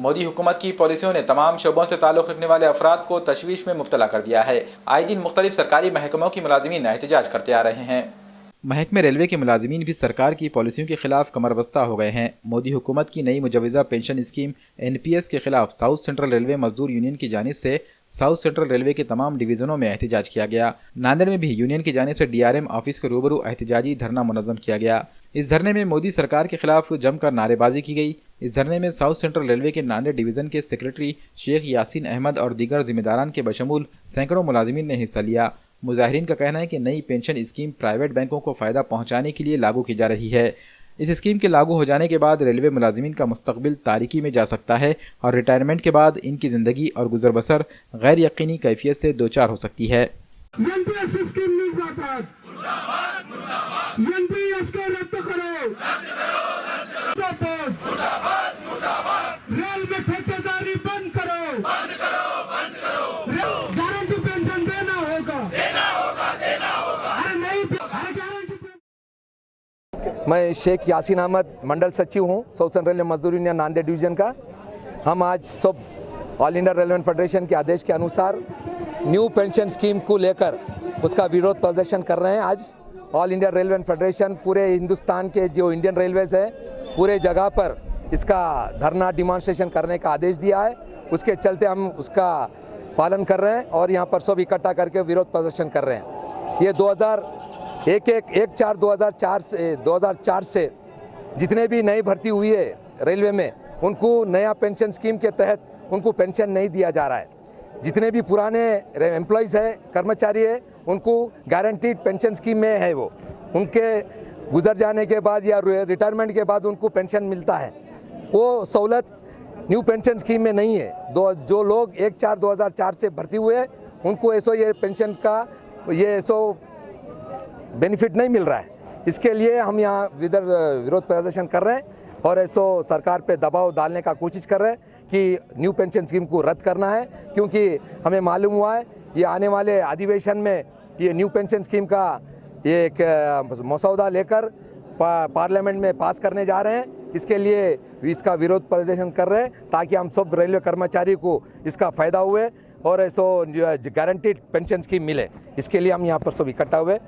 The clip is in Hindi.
मोदी हुकूमत की पॉलिसियों ने तमाम शोबों से ताल्लुक़ रखने वाले अफराद को तशवीश में मुब्तला कर दिया है। आए दिन मुख्तलिफ सरकारी महकमों की मुलाजिमीन एहतजाज करते आ रहे हैं। महकमे रेलवे के मुलाजिमीन भी सरकार की पॉलिसियों के खिलाफ कमरबस्ता हो गए हैं। मोदी हुकूमत की नई मुजवज़ा पेंशन स्कीम NPS के खिलाफ साउथ सेंट्रल रेलवे मजदूर यूनियन की जानिब से साउथ सेंट्रल रेलवे के तमाम डिवीजनों में एहतजाज किया गया। नांदेड़ में भी यूनियन की जानिब से DRM ऑफिस के रूबरू एहतजाजी धरना मुनज़्ज़म किया गया। इस धरने में मोदी सरकार के खिलाफ जमकर नारेबाजी की गई। इस धरने में साउथ सेंट्रल रेलवे के नांदेड़ डिवीजन के सेक्रेटरी शेख यासीन अहमद और दीगर जिम्मेदारान के बशमूल सैकड़ों मुलाजिमीन ने हिस्सा लिया। मुजाहिरीन का कहना है कि नई पेंशन स्कीम प्राइवेट बैंकों को फ़ायदा पहुंचाने के लिए लागू की जा रही है। इस स्कीम के लागू हो जाने के बाद रेलवे मुलाजिमीन का मुस्तकबिल तारीकी में जा सकता है और रिटायरमेंट के बाद इनकी ज़िंदगी और गुजर बसर गैर यकीनी कैफियत से दो चार हो सकती है। मैं शेख यासीन अहमद मंडल सचिव हूँ साउथ सेंट्रल रेलवे मजदूर यूनियन नांदेड़ डिवीज़न का। हम आज सब ऑल इंडिया रेलवे फेडरेशन के आदेश के अनुसार न्यू पेंशन स्कीम को लेकर उसका विरोध प्रदर्शन कर रहे हैं। आज ऑल इंडिया रेलवे फेडरेशन पूरे हिंदुस्तान के जो इंडियन रेलवेज़ है पूरे जगह पर इसका धरना डिमॉन्स्ट्रेशन करने का आदेश दिया है। उसके चलते हम उसका पालन कर रहे हैं और यहाँ पर सब इकट्ठा करके विरोध प्रदर्शन कर रहे हैं। ये 2004 से जितने भी नई भर्ती हुई है रेलवे में उनको नया पेंशन स्कीम के तहत उनको पेंशन नहीं दिया जा रहा है। जितने भी पुराने एम्प्लॉयज़ है कर्मचारी है उनको गारंटीड पेंशन स्कीम में है, वो उनके गुजर जाने के बाद या रिटायरमेंट के बाद उनको पेंशन मिलता है। वो सहूलत न्यू पेंशन स्कीम में नहीं है। जो लोग 1/4/2004 से भर्ती हुए उनको ऐसो ये पेंशन का ये ऐसो बेनिफिट नहीं मिल रहा है। इसके लिए हम यहाँ विरोध प्रदर्शन कर रहे हैं और ऐसो सरकार पे दबाव डालने का कोशिश कर रहे हैं कि न्यू पेंशन स्कीम को रद्द करना है, क्योंकि हमें मालूम हुआ है ये आने वाले अधिवेशन में ये न्यू पेंशन स्कीम का ये एक मसौदा लेकर पार्लियामेंट में पास करने जा रहे हैं। इसके लिए इसका विरोध प्रदर्शन कर रहे हैं ताकि हम सब रेलवे कर्मचारी को इसका फ़ायदा हुए और ऐसो गारंटीड पेंशन स्कीम मिले। इसके लिए हम यहाँ पर सब इकट्ठा हुए।